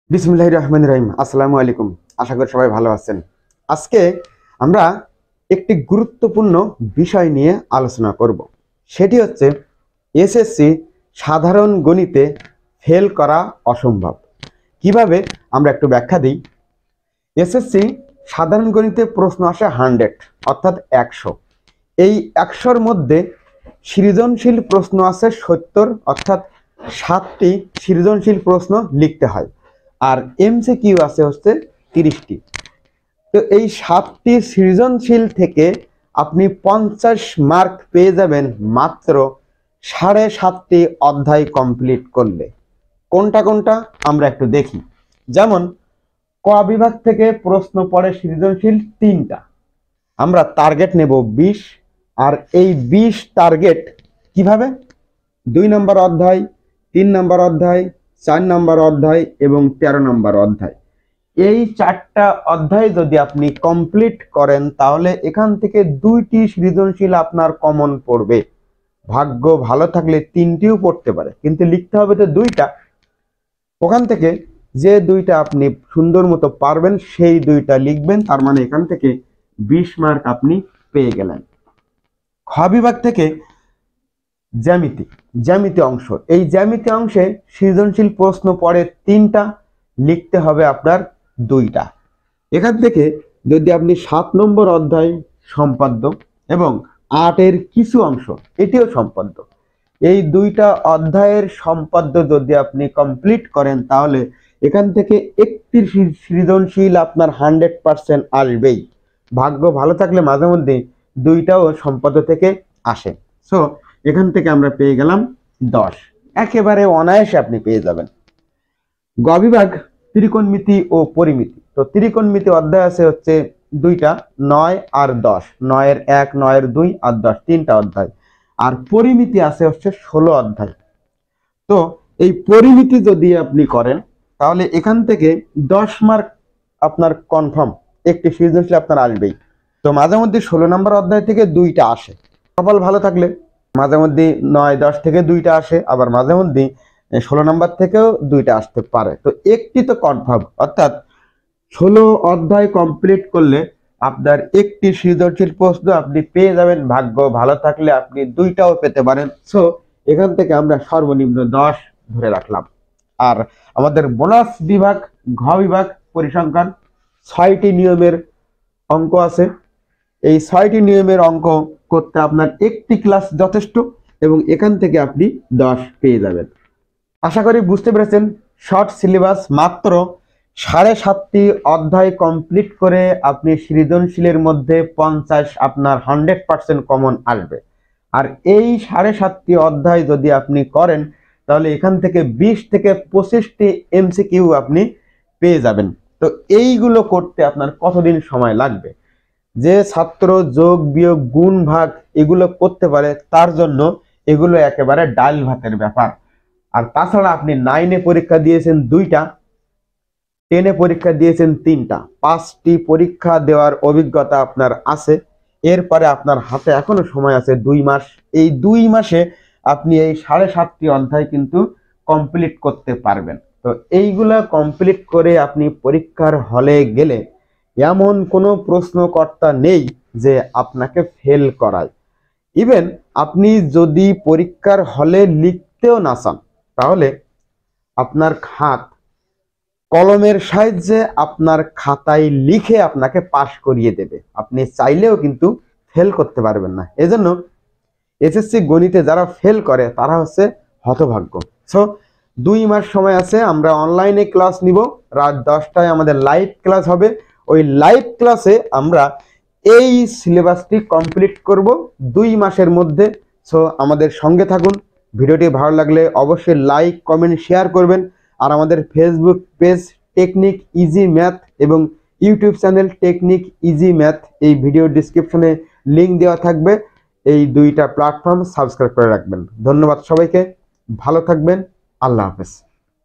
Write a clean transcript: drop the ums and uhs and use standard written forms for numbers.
বিসমিল্লাহির রহমানির রহিম। আসসালামু আলাইকুম। আশা করি সবাই ভালো আছেন। আজকে আমরা একটি গুরুত্বপূর্ণ বিষয় নিয়ে আলোচনা করব। সেটি হচ্ছে এসএসসি সাধারণ গণিতে ফেল করা অসম্ভব। কিভাবে আমরা একটু ব্যাখ্যা দিই। এসএসসি সাধারণ গণিতে প্রশ্ন আসে 100 অর্থাৎ 100। এই 100-র মধ্যে সৃজনশীল প্রশ্ন আছে 70 অর্থাৎ 7টি সৃজনশীল প্রশ্ন লিখতে হয়। আর এমসিকিউ আছে হচ্ছে 30টি। তো এই 7টি সৃজনশীল থেকে আপনি 50 মার্ক পেয়ে যাবেন মাত্র 7.5টি অধ্যায় কমপ্লিট করলে। কোনটা কোনটা আমরা একটু দেখি। যেমন ক বিভাগ থেকে প্রশ্ন পড়ে সৃজনশীল 3টা। আমরা টার্গেট নেব 20। আর এই 20 টার্গেট কিভাবে 2 নম্বর অধ্যায়, 3 নম্বর অধ্যায়, 4 নম্বর অধ্যায় এবং 13 নম্বর অধ্যায়। এই 4টা অধ্যায় যদি আপনি কমপ্লিট করেন তাহলে এখান থেকে 2টি সৃজনশীল আপনার কমন পড়বে। ভাগ্য ভালো থাকলে 3টিও পড়তে পারে, কিন্তু লিখতে হবে তো 2টা। ওখান থেকে যে 2টা আপনি সুন্দর মতো পারবেন সেই 2টা লিখবেন। তার মানে এখান থেকে 20 মার্ক আপনি পেয়ে গেলেন। খ বিভাগ থেকে জ্যামিতি অংশ। এই জ্যামিতি অংশে সৃজনশীল প্রশ্ন পড়ে 3টা, লিখতে হবে আপনার 2টা। এখান থেকে যদি আপনি 7 নম্বর অধ্যায় সম্পাদ্য এবং 8-এর কিছু অংশ, এটিও সম্পাদ্য, এই 2টা অধ্যায়ের সম্পাদ্য যদি আপনি কমপ্লিট করেন তাহলে এখান থেকে একটি সৃজনশীল আপনার 100% আসবেই। ভাগ্য ভালো থাকলে মাঝে মধ্যে 2টাও সম্পাদ্য থেকে আসে। সো এখান থেকে আমরা পেয়ে গেলাম 10। একেবারে অনায়াসে আপনি পেয়ে যাবেন। গ বিভাগ ত্রিকোণমিতি ও পরিমিতি। তো ত্রিকোণমিতি অধ্যায় আছে হচ্ছে 2টা, 9 আর 10। 9-এর 1, 9-এর 2 আর 10, 3টা অধ্যায়। আর পরিমিতি আছে হচ্ছে 16 অধ্যায়। তো এই পরিমিতি যদি আপনি করেন তাহলে এখান থেকে 10 মার্ক আপনার কনফার্ম, একটি সৃজনশীল আপনার আসবেই। তো মাঝে মধ্যে 16 নম্বর অধ্যায় থেকে 2টা আসে, কপাল ভালো থাকলে। মাঝে মধ্যে 9, 10 থেকে 2টা আসে, আবার মাঝে মধ্যে 16 নম্বর থেকেও 2টা আসতে পারে। তো একটি তো কনফার্ম, অর্থাৎ 16 অধ্যায় কমপ্লিট করলে আপনার একটি সৃজনশীল প্রশ্ন আপনি পেয়ে যাবেন। ভাগ্য ভালো থাকলে আপনি 2টাও পেতে পারেন। সো এখান থেকে আমরা সর্বনিম্ন 10 ধরে রাখলাম। আর আমাদের বোনাস বিভাগ ঘ বিভাগ পরিসংখ্যান 6টি নিয়মের অঙ্ক আছে। এই 6টি নিয়মের অঙ্ক করতে আপনার একটি ক্লাস যথেষ্ট এবং এখান থেকে আপনি 10 পেয়ে যাবেন। আশা করি বুঝতে পেরেছেন। শর্ট সিলেবাস, মাত্র 7.5টি অধ্যায় কমপ্লিট করে আপনি সৃজনশীলের মধ্যে 50 আপনার 100% কমন আসবে। আর এই 7.5টি অধ্যায় যদি আপনি করেন তাহলে এখান থেকে 20 থেকে 25টি এমসিকিউ আপনি পেয়ে যাবেন। তো এইগুলো করতে আপনার কতদিন সময় লাগবে? যে ছাত্র যোগ বিয়োগ গুণ ভাগ এগুলো করতে পারে তার জন্য এগুলো একেবারে ডাল ভাতের ব্যাপার। আর তাছাড়া আপনি 9-এ পরীক্ষা দিয়েছেন 2টা, 10-এ পরীক্ষা দিয়েছেন 3টা, 5টি পরীক্ষা দেওয়ার অভিজ্ঞতা আপনার আছে। এরপরে আপনার হাতে এখনো সময় আছে 2 মাস। এই 2 মাসে আপনি এই 7.5টি অধ্যায় কিন্তু কমপ্লিট করতে পারবেন। তো এইগুলা কমপ্লিট করে আপনি পরীক্ষার হলে গেলে এমন কোনো প্রশ্নকর্তা নেই যে আপনাকে ফেল করায়। ইভেন আপনি যদি পরীক্ষার হলে লিখতেও না চান তাহলে আপনার খাত কলমের সাহায্যে আপনার খাতায় লিখে আপনাকে পাস করিয়ে দেবে। আপনি চাইলেও কিন্তু ফেল করতে পারবেন না। এজন্য এসএসসি গণিতে যারা ফেল করে তারা হচ্ছে হতভাগ্য। সো 2 মাস সময় আছে। আমরা অনলাইনে ক্লাস নিব, রাত 10টায় আমাদের লাইভ ক্লাস হবে। ওই লাইভ ক্লাসে আমরা এই সিলেবাসটি কমপ্লিট করব 2 মাসের মধ্যে। সো আমাদের সঙ্গে থাকুন। ভিডিওটি ভালো লাগলে অবশ্যই লাইক, কমেন্ট, শেয়ার করবেন। আর আমাদের Facebook page technique easy math এবং YouTube channel technique easy math, এই ভিডিও ডিসক্রিপশনে লিঙ্ক দেওয়া থাকবে। এই 2টা প্ল্যাটফর্ম সাবস্ক্রাইব করে রাখবেন। ধন্যবাদ সবাইকে, ভালো থাকবেন। আল্লাহ হাফেজ।